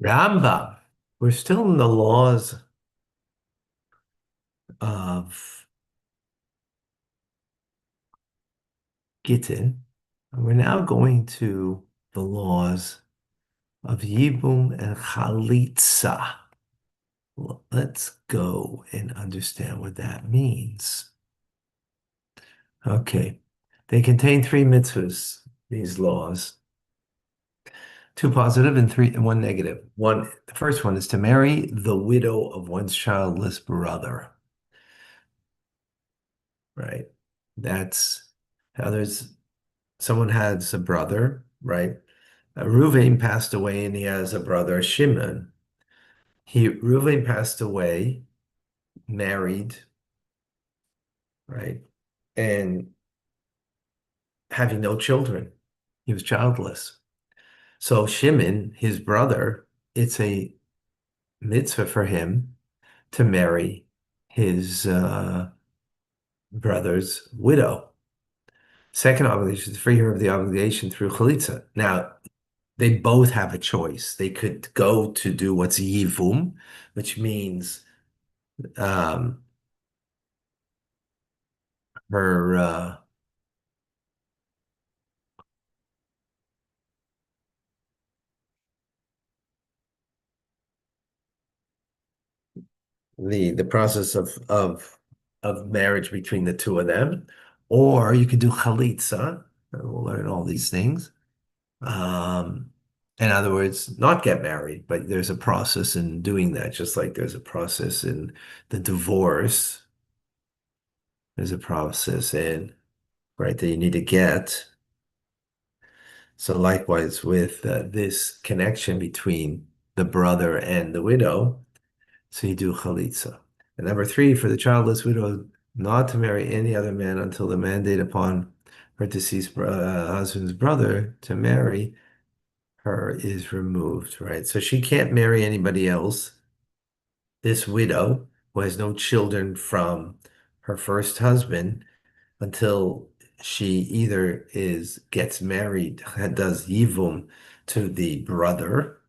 Rambam. We're still in the laws of Gittin. And we're now going to the laws of Yibbum and Chalitzah. Let's go and understand what that means. Okay. They contain three mitzvahs, these laws. Two positive and three and one negative. The first one is to marry the widow of one's childless brother. Right? That's how someone has a brother, right? Reuven passed away and he has a brother, Shimon. Reuven passed away, married, right? And having no children. He was childless. So Shimon, his brother, it's a mitzvah for him to marry his brother's widow. Second obligation is to free her of the obligation through chalitza. Now, they both have a choice. They could go to do what's yivum, which means um, her the process of marriage between the two of them, or you could do chalitza. We'll learn all these things. Um, in other words, not get married, but there's a process in doing that, just like there's a process in the divorce. There's a process in, right, that you need to get. So likewise with this connection between the brother and the widow, so you do chalitza. And number three, for the childless widow, not to marry any other man until the mandate upon her deceased husband's brother to marry her is removed, right? So she can't marry anybody else. This widow, who has no children from her first husband, until she either gets married, does yivum to the brother,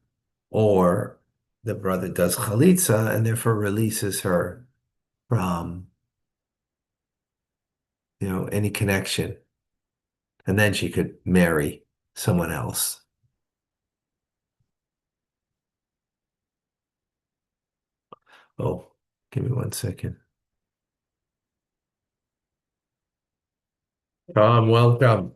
or the brother does chalitza and therefore releases her from, any connection. And then she could marry someone else. Oh, give me 1 second. Welcome.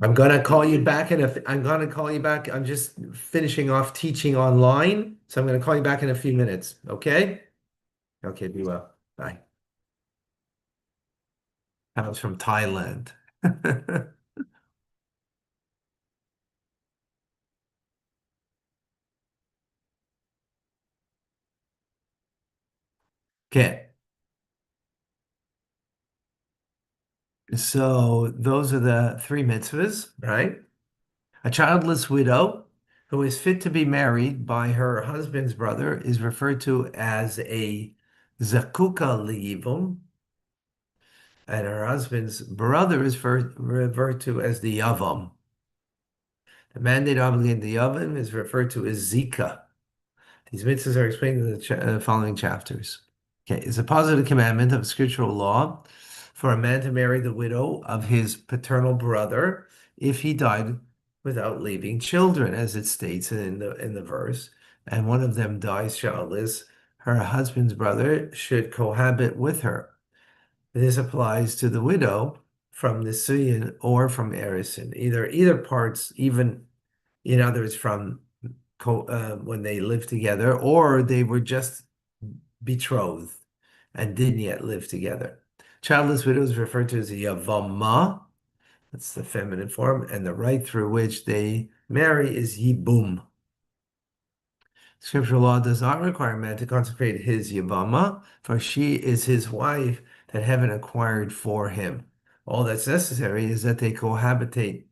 I'm gonna call you back. I'm just finishing off teaching online, so I'm gonna call you back in a few minutes. Okay? Okay, be well. Bye. I was from Thailand. Okay. So those are the three mitzvahs, right? A childless widow who is fit to be married by her husband's brother is referred to as a zakuka liyivum, and her husband's brother is referred to as the yavam. The mandate obligated the yavam is referred to as zika. These mitzvahs are explained in the following chapters. Okay, it's a positive commandment of scriptural law for a man to marry the widow of his paternal brother if he died without leaving children, as it states in the verse, and one of them dies childless. Her husband's brother should cohabit with her. This applies to the widow from Nisuyin or from Erisin, either parts, even in others from when they lived together, or they were just betrothed and didn't yet live together. Childless widows is referred to as a yavama, that's the feminine form, and the right through which they marry is yibum. Scriptural law does not require a man to consecrate his yavama, for she is his wife that heaven acquired for him. All that's necessary is that he cohabitate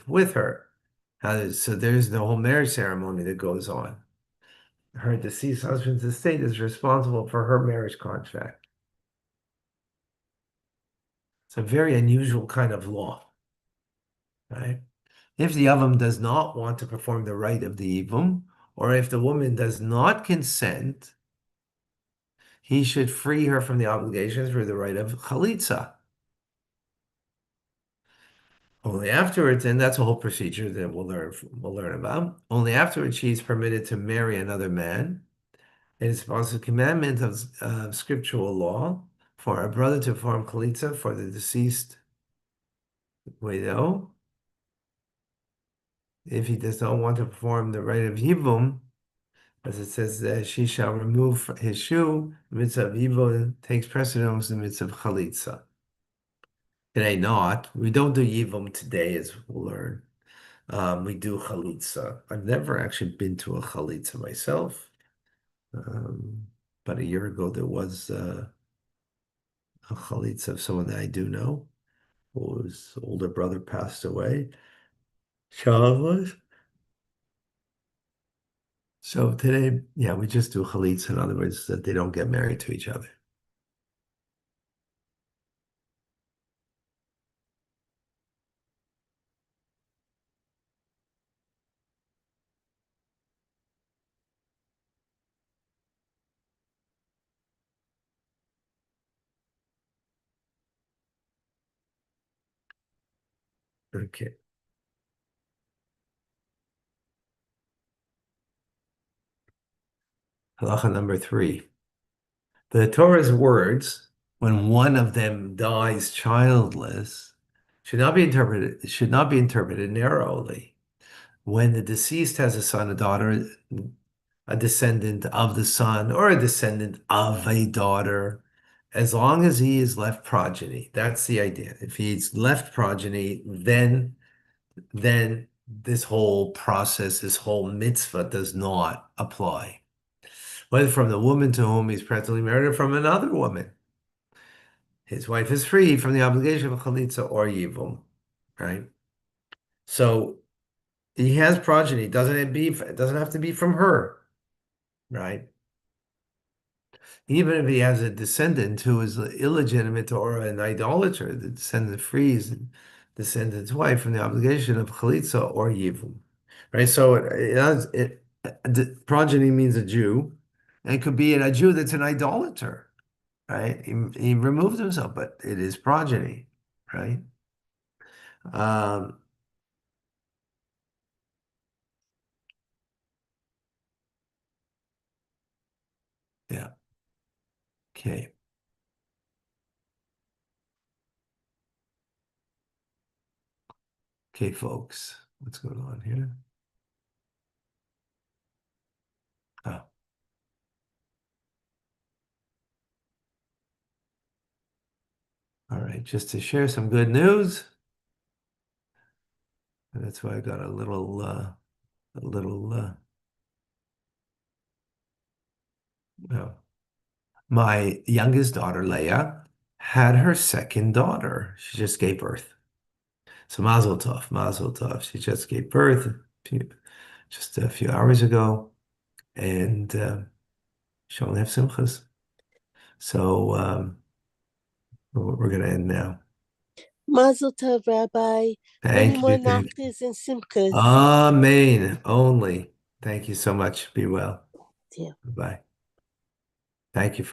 with her. So there's the whole marriage ceremony that goes on. Her deceased husband's estate is responsible for her marriage contract. It's a very unusual kind of law, right? If the Yavam does not want to perform the rite of the Yibbum, or if the woman does not consent, he should free her from the obligation through the rite of Chalitzah. Only afterwards, and that's a whole procedure that we'll learn about. Only afterwards, she's permitted to marry another man. It is also a commandment of scriptural law for a brother to perform chalitza for the deceased widow. If he does not want to perform the rite of Yibbum, as it says, she shall remove his shoe. The mitzvah of Yibbum takes precedence in the mitzvah of chalitza. Today, not. We don't do Yibbum today, as we'll learn. We do chalitza. I've never actually been to a chalitza myself. But a year ago, there was a chalitza of someone that I do know, whose older brother passed away. Childless. So today, yeah, we just do chalitza. In other words, that they don't get married to each other. Okay. Halacha number 3. The Torah's words, when one of them dies childless, should not be interpreted narrowly. When the deceased has a son, a daughter, a descendant of the son, or a descendant of a daughter, as long as he is left progeny. That's the idea. If he's left progeny, then this whole process, this whole mitzvah does not apply. Whether from the woman to whom he's presently married or from another woman. His wife is free from the obligation of chalitza or yibum, right? So he has progeny. It doesn't have to be from her, right? Even if he has a descendant who is illegitimate or an idolater, the descendant frees the descendant's wife from the obligation of chalitza or yibum, right? So the progeny means a Jew, and it could be a Jew that's an idolater, right? He removed himself, but it is progeny, right? Um, yeah. Okay. Okay, folks. What's going on here? Oh, all right. Just to share some good news. And that's why I got a little, no. My youngest daughter, Leah, had her second daughter. She just gave birth. So mazel tov, mazel tov. She just gave birth just a few hours ago, and she only have simchas. So we're going to end now. Mazel tov, Rabbi. Many Thank more you. Thank you. nachtas and simchas. Amen. Only. Thank you so much. Be well. Yeah. Bye. Thank you.